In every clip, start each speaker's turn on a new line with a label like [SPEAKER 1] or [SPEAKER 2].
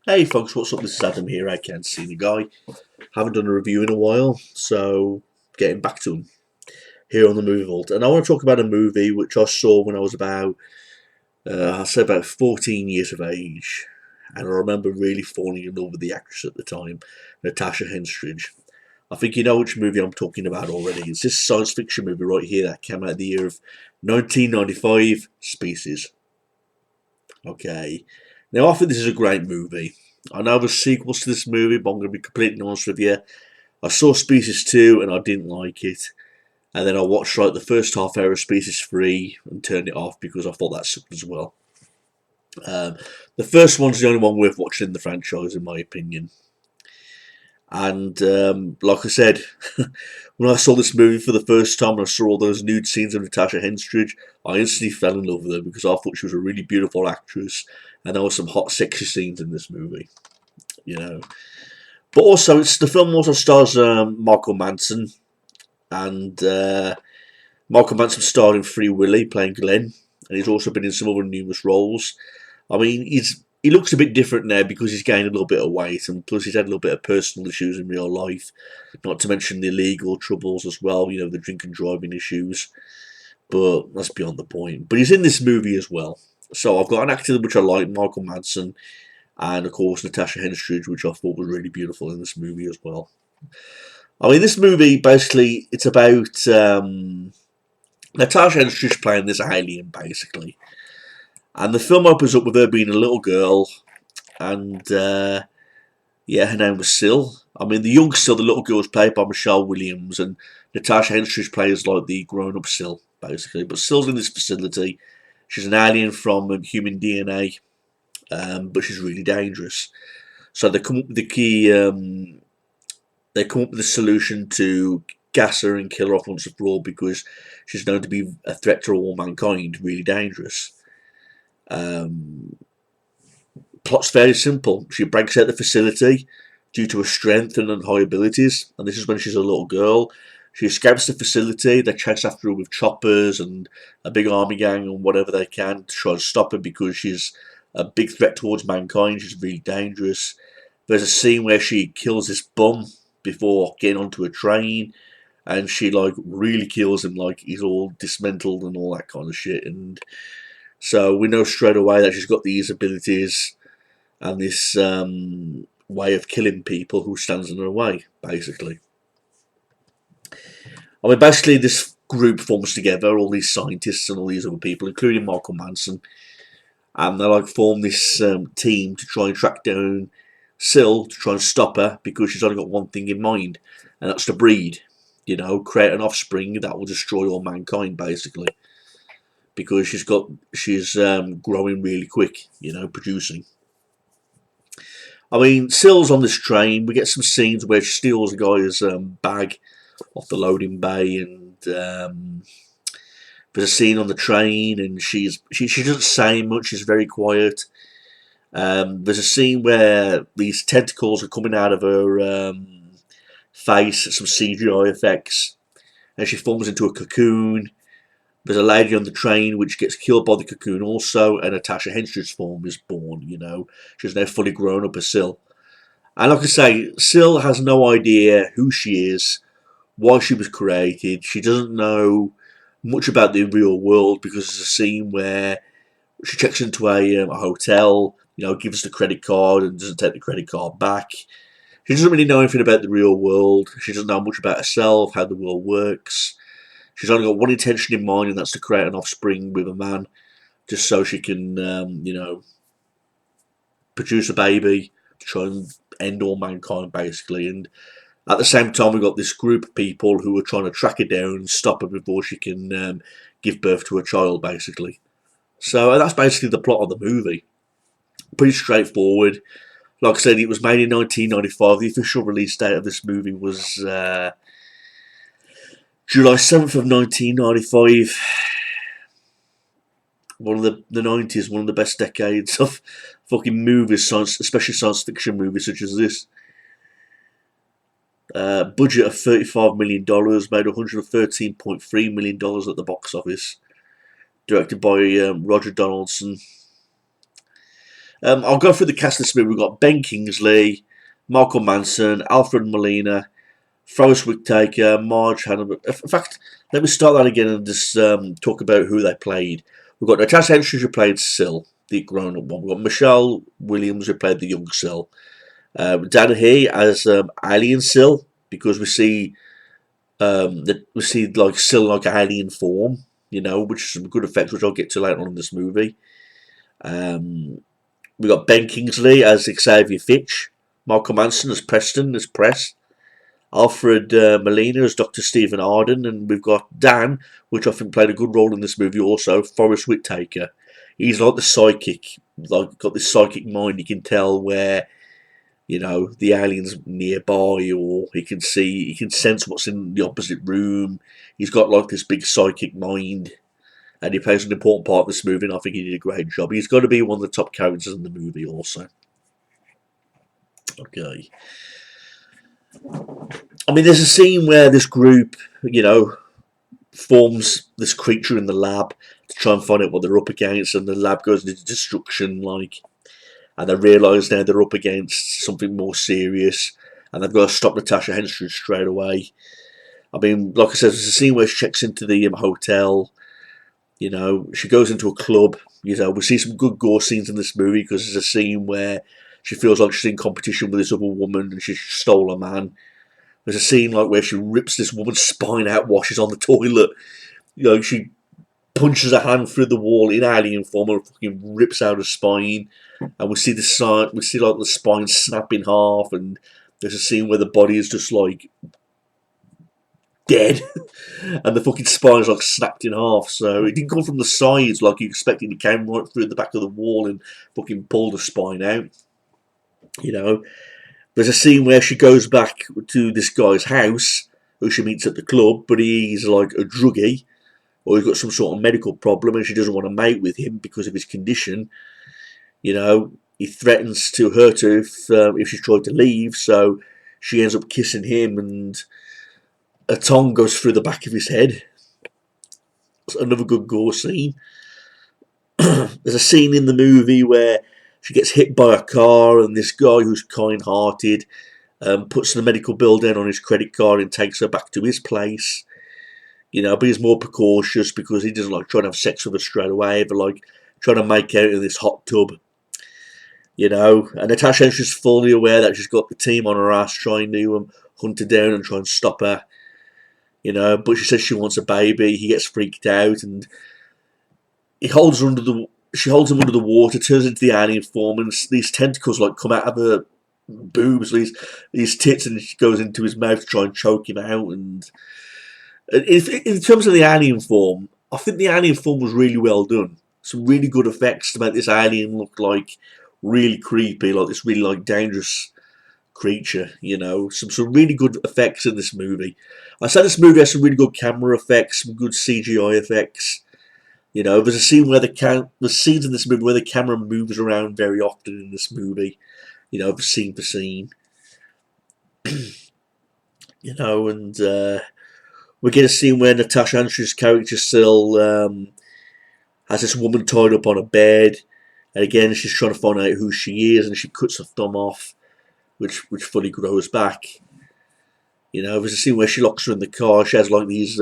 [SPEAKER 1] Hey folks, what's up? This is Adam here. I can't see the guy. Haven't done a review in a while, so getting back to him here on the Movie Vault. And I want to talk about a movie which I saw when I was I'd say about 14 years of age. And I remember really falling in love with the actress at the time, Natasha Henstridge. I think you know which movie I'm talking about already. It's this science fiction movie right here that came out the year of 1995, Species. Okay. Now, I think this is a great movie. I know there's sequels to this movie, but I'm going to be completely honest with you. I saw Species 2 and I didn't like it. And then I watched like the first half hour of Species 3 and turned it off because I thought that sucked as well. Um, the first one's the only one worth watching in the franchise, in my opinion. And like I said, when I saw this movie for the first time and I saw all those nude scenes of Natasha Henstridge, I instantly fell in love with her because I thought she was a really beautiful actress, and there were some hot, sexy scenes in this movie, you know. But also, the film also stars Michael Manson, and Michael Manson starred in Free Willy, playing Glenn, and he's also been in some other numerous roles. I mean, he looks a bit different now because he's gained a little bit of weight, and plus he's had a little bit of personal issues in real life, not to mention the legal troubles as well, you know, the drink and driving issues. But that's beyond the point. But he's in this movie as well. So I've got an actor which I like, Michael Madsen, and of course Natasha Henstridge, which I thought was really beautiful in this movie as well. I mean, this movie basically it's about Natasha Henstridge playing this alien basically, and the film opens up with her being a little girl, and yeah, her name was Syl. I mean, the young Syl, the little girl, was played by Michelle Williams, and Natasha Henstridge plays like the grown-up Syl, basically. But Syl's in this facility. She's an alien from human DNA, but she's really dangerous. So they come up with the key. They come up with a solution to gas her and kill her off once and for all because she's known to be a threat to all mankind, really dangerous. Um, Plot's fairly simple. She breaks out the facility due to her strength and high abilities, and this is when she's a little girl. She escapes the facility. They chase after her with choppers and a big army gang and whatever they can to try and stop her because she's a big threat towards mankind. She's really dangerous. There's a scene where she kills this bum before getting onto a train, and she like really kills him, like he's all dismantled and all that kind of shit. And so we know straight away that she's got these abilities and this way of killing people who stands in her way, basically. I mean, basically, this group forms together, all these scientists and all these other people, including Michael Manson, and they like form this team to try and track down Syl to try and stop her because she's only got one thing in mind, and that's to breed. You know, create an offspring that will destroy all mankind, basically, because she's growing really quick. You know, producing. I mean, Syl's on this train. We get some scenes where she steals a guy's bag off the loading bay, and there's a scene on the train, and she doesn't say much. She's very quiet. There's a scene where these tentacles are coming out of her face, some CGI effects, and she forms into a cocoon. There's a lady on the train which gets killed by the cocoon also, and Natasha Henstridge's form is born, you know. She's now fully grown up as Syl. And like I say, Syl has no idea who she is, why she was created. She doesn't know much about the real world because there's a scene where she checks into a hotel, you know, gives the credit card and doesn't take the credit card back. She doesn't really know anything about the real world. She doesn't know much about herself, how the world works. She's only got one intention in mind, and that's to create an offspring with a man, just so she can, you know, produce a baby to try and end all mankind, basically. And at the same time, we've got this group of people who are trying to track her down and stop her before she can give birth to a child, basically. So that's basically the plot of the movie. Pretty straightforward. Like I said, it was made in 1995. The official release date of this movie was July 7th of 1995. One of the 90s, one of the best decades of fucking movies, especially science fiction movies such as this. Budget of $35 million, made $113.3 million at the box office. Directed by Roger Donaldson. I'll go through the cast of this movie. We've got Ben Kingsley, Michael Manson, Alfred Molina, Forrest Whitaker, Marge Hannibal. In fact, let me start that again and just talk about who they played. We've got Natasha Henstridge who played Syl, the grown-up one. We've got Michelle Williams who played the young Syl. Dan He as Alien Syl, because we see like Syl like alien form, which is some good effects, which I'll get to later on in this movie. We got Ben Kingsley as Xavier Fitch, Michael Manson as Preston, as Press, Alfred Molina as Dr. Stephen Arden, and we've got Dan, which I think played a good role in this movie also, Forrest Whitaker. He's like the psychic, like got this psychic mind. He can tell where, the alien's nearby, or he can sense what's in the opposite room. He's got like this big psychic mind, and he plays an important part in this movie, and I think he did a great job. He's got to be one of the top characters in the movie also. Okay. I mean, there's a scene where this group, forms this creature in the lab to try and find out what they're up against, and the lab goes into destruction, and they realise now they're up against something more serious, and they've got to stop Natasha Henstridge straight away. I mean, like I said, there's a scene where she checks into the hotel. She goes into a club. We see some good gore scenes in this movie, because there's a scene where she feels like she's in competition with this other woman and she stole a man. There's a scene where she rips this woman's spine out while she's on the toilet. She punches a hand through the wall in alien form and fucking rips out her spine. And we see the spine snap in half, and there's a scene where the body is just dead, and the fucking spine's snapped in half. So it didn't come from the sides like you expected. It came right through the back of the wall and fucking pulled the spine out. There's a scene where she goes back to this guy's house, who she meets at the club, but he's like a druggie, or he's got some sort of medical problem, and she doesn't want to mate with him because of his condition. He threatens to hurt her if she tried to leave, so she ends up kissing him, and a tongue goes through the back of his head. It's another good gore scene. There's a scene in the movie where she gets hit by a car, and this guy who's kind-hearted puts the medical bill down on his credit card and takes her back to his place. But he's more precautious because he doesn't like trying to have sex with her straight away, but trying to make out in this hot tub. And Natasha Henstridge's fully aware that she's got the team on her ass trying to hunt her down and try and stop her. But she says she wants a baby. He gets freaked out, and she holds him under the water, turns into the alien form, and these tentacles come out of her boobs, these tits, and she goes into his mouth to try and choke him out. And in terms of the alien form, I think the alien form was really well done. Some really good effects to make this alien look really creepy, this really dangerous creature. Some really good effects in this movie. I said this movie has some really good camera effects, some good CGI effects. There's a scene where there's scenes in this movie where the camera moves around very often in this movie. Scene for scene. And we get a scene where Natasha Henstridge's character still has this woman tied up on a bed, and again she's trying to find out who she is, and she cuts her thumb off, which fully grows back. There's a scene where she locks her in the car. She has these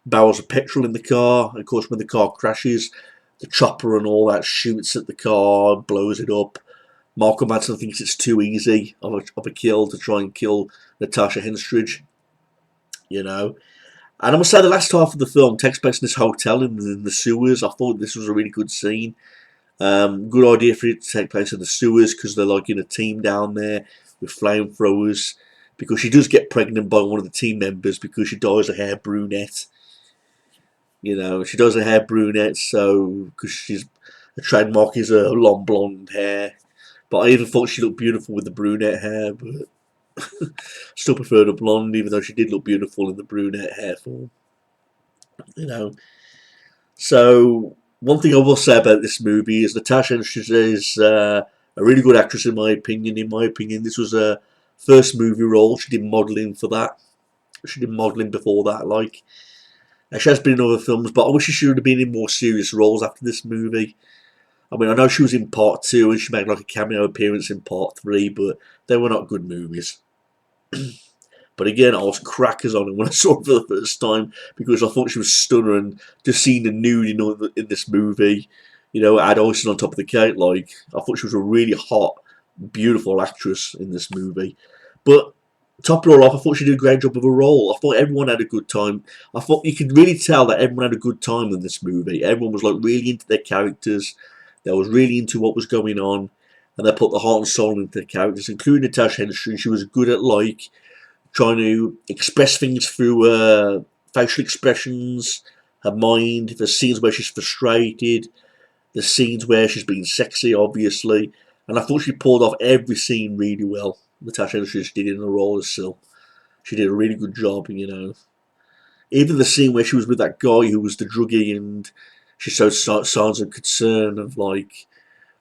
[SPEAKER 1] barrels of petrol in the car, and of course when the car crashes, the chopper and all that shoots at the car, blows it up. Michael Manson thinks it's too easy of a kill to try and kill Natasha Henstridge. And I must say the last half of the film takes place in this hotel in the sewers. I thought this was a really good scene. Good idea for it to take place in the sewers, because they're in a team down there with flamethrowers. Because she does get pregnant by one of the team members because she dyes her hair brunette. She dyes her hair brunette, so because her trademark is her long blonde hair. But I even thought she looked beautiful with the brunette hair, but still prefer the blonde, even though she did look beautiful in the brunette hair form. So one thing I will say about this movie is Natasha Henstridge is a really good actress in my opinion. In my opinion, this was her first movie role. She did modelling for that. She did modelling before that, and she has been in other films, but I wish she should have been in more serious roles after this movie. I mean, I know she was in part 2 and she made like a cameo appearance in part 3, but they were not good movies. But again, I was crackers on it when I saw it for the first time because I thought she was stunning. And just seeing the nude, in this movie, add icing on top of the cake. Like, I thought she was a really hot, beautiful actress in this movie. But top it all off, I thought she did a great job of her role. I thought everyone had a good time. I thought you could really tell that everyone had a good time in this movie. Everyone was like really into their characters. They was really into what was going on, and they put the heart and soul into their characters, including Natasha Henstridge. She was good at like trying to express things through facial expressions, her mind. There's scenes where she's frustrated. There's scenes where she's being sexy, obviously. And I thought she pulled off every scene really well. Natasha Henstridge did in the role as Syl. She did a really good job. Even the scene where she was with that guy who was the druggie and she showed signs of concern of like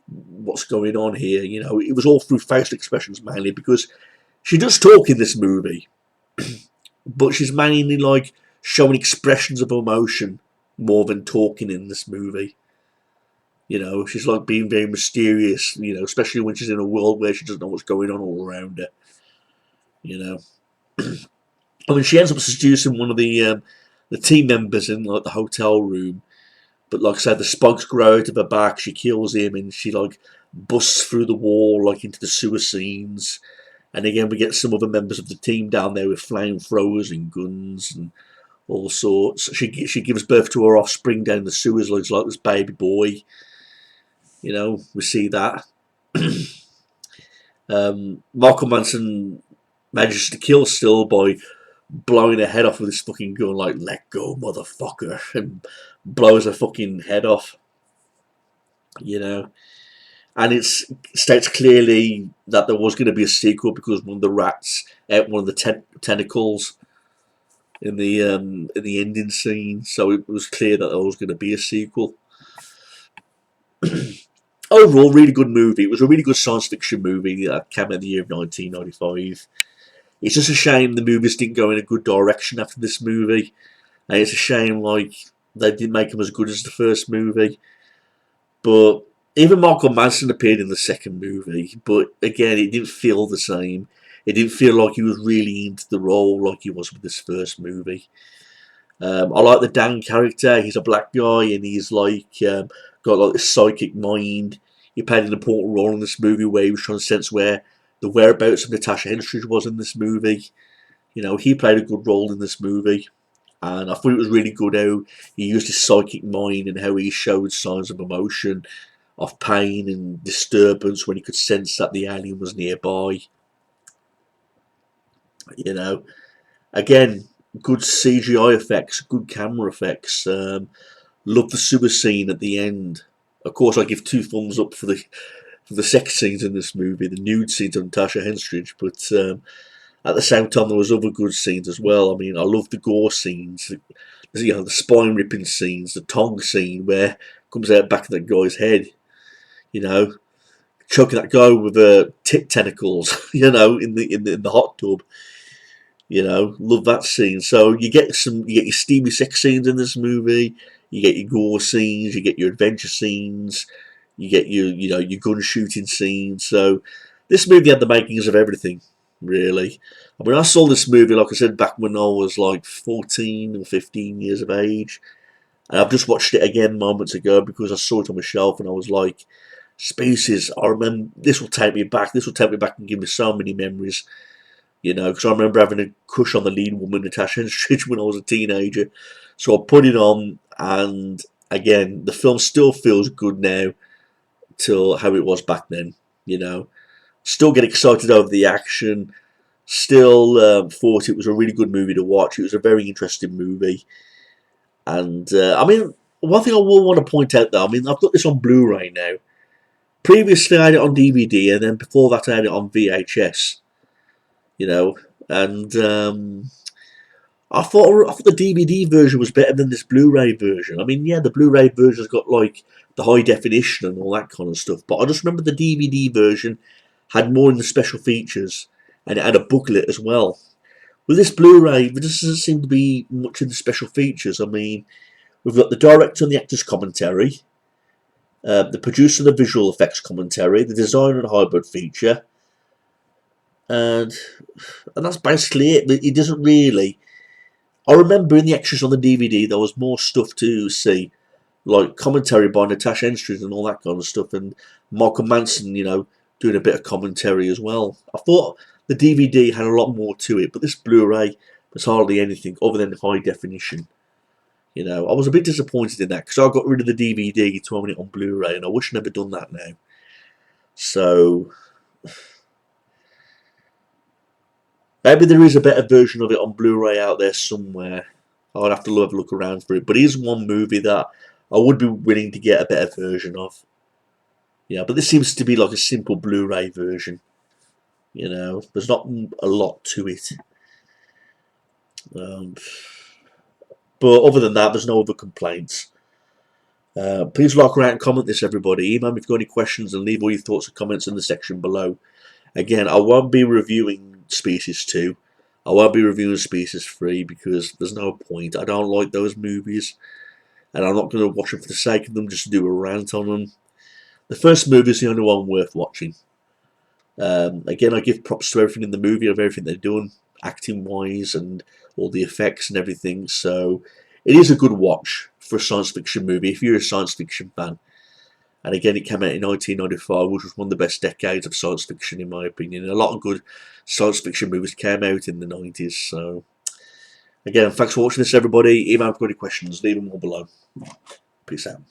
[SPEAKER 1] what's going on here. It was all through facial expressions mainly because she does talk in this movie, but she's mainly like showing expressions of emotion more than talking in this movie. She's like being very mysterious, especially when she's in a world where she doesn't know what's going on all around her. I mean, she ends up seducing one of the team members in like the hotel room, but like I said, the spikes grow out of her back. She kills him, and she like busts through the wall like into the sewer scenes. And again, we get some other members of the team down there with flamethrowers and guns and all sorts. She gives birth to her offspring down the sewers, looks like this baby boy. We see that. Michael Manson manages to kill Syl by blowing her head off with this fucking gun, like, let go, motherfucker, and blows her fucking head off. And it states clearly that there was going to be a sequel because one of the rats ate one of the tentacles in the ending scene, so it was clear that there was going to be a sequel. Overall, really good movie. It was a really good science fiction movie that came out in the year of 1995. It's just a shame the movies didn't go in a good direction after this movie, and it's a shame like they didn't make them as good as the first movie. But even Michael Manson appeared in the second movie, but again, it didn't feel the same. It didn't feel like he was really into the role like he was with this first movie. I like the Dan character. He's a black guy, and he's like got like this psychic mind. He played an important role in this movie where he was trying to sense where the whereabouts of Natasha Henstridge was in this movie. He played a good role in this movie, and I thought it was really good how he used his psychic mind and how he showed signs of emotion, of pain and disturbance when he could sense that the alien was nearby. Again, good CGI effects, good camera effects. Love the sewer scene at the end. Of course, I give 2 thumbs up for the sex scenes in this movie, the nude scenes of Natasha Henstridge. But at the same time, there was other good scenes as well. I mean, I love the gore scenes, the spine ripping scenes, the tongue scene where it comes out back of that guy's head. Choking that guy with tit tentacles. In the hot tub. Love that scene. So you get your steamy sex scenes in this movie. You get your gore scenes. You get your adventure scenes. You get your gun shooting scenes. So this movie had the makings of everything, really. I mean, I saw this movie, like I said, back when I was like 14 or 15 years of age, and I've just watched it again moments ago because I saw it on my shelf, and I was like, Species. I remember this will take me back. This will take me back and give me so many memories. Because I remember having a crush on the lead woman, Natasha Henstridge, when I was a teenager. So I put it on, and again, the film still feels good now to how it was back then. Still get excited over the action. Still thought it was a really good movie to watch. It was a very interesting movie. And, I mean, one thing I will want to point out, though, I mean, I've got this on Blu-ray now. Previously, I had it on DVD, and then before that, I had it on VHS. And I thought the DVD version was better than this Blu-ray version. I mean, yeah, the Blu-ray version's got like the high definition and all that kind of stuff, but I just remember the DVD version had more in the special features, and it had a booklet as well. With this Blu-ray, there doesn't seem to be much in the special features. I mean, we've got the director and the actor's commentary. The producer of the visual effects commentary, the design and hybrid feature, and that's basically it. But it doesn't really. I remember in the extras on the DVD there was more stuff to see, like commentary by Natasha Henstridge and all that kind of stuff, and Michael Manson, doing a bit of commentary as well. I thought the DVD had a lot more to it, but this Blu-ray was hardly anything other than high definition. I was a bit disappointed in that because I got rid of the DVD to own it on Blu-ray, and I wish I'd never done that now. So maybe there is a better version of it on Blu-ray out there somewhere. I'd have to have a look around for it. But it is one movie that I would be willing to get a better version of. Yeah, but this seems to be like a simple Blu-ray version. There's not a lot to it. But other than that, there's no other complaints. Please like, rate, and comment this, everybody. Email me if you've got any questions and leave all your thoughts and comments in the section below. Again, I won't be reviewing Species 2. I won't be reviewing Species 3 because there's no point. I don't like those movies. And I'm not going to watch them for the sake of them, just to do a rant on them. The first movie is the only one worth watching. Again, I give props to everything in the movie, of everything they're doing, acting-wise, and all the effects and everything. So it is a good watch for a science fiction movie if you're a science fiction fan. And again, it came out in 1995, which was one of the best decades of science fiction, in my opinion. And a lot of good science fiction movies came out in the 90s. So, again, thanks for watching this, everybody. Email if you've got any questions, leave them all below. Peace out.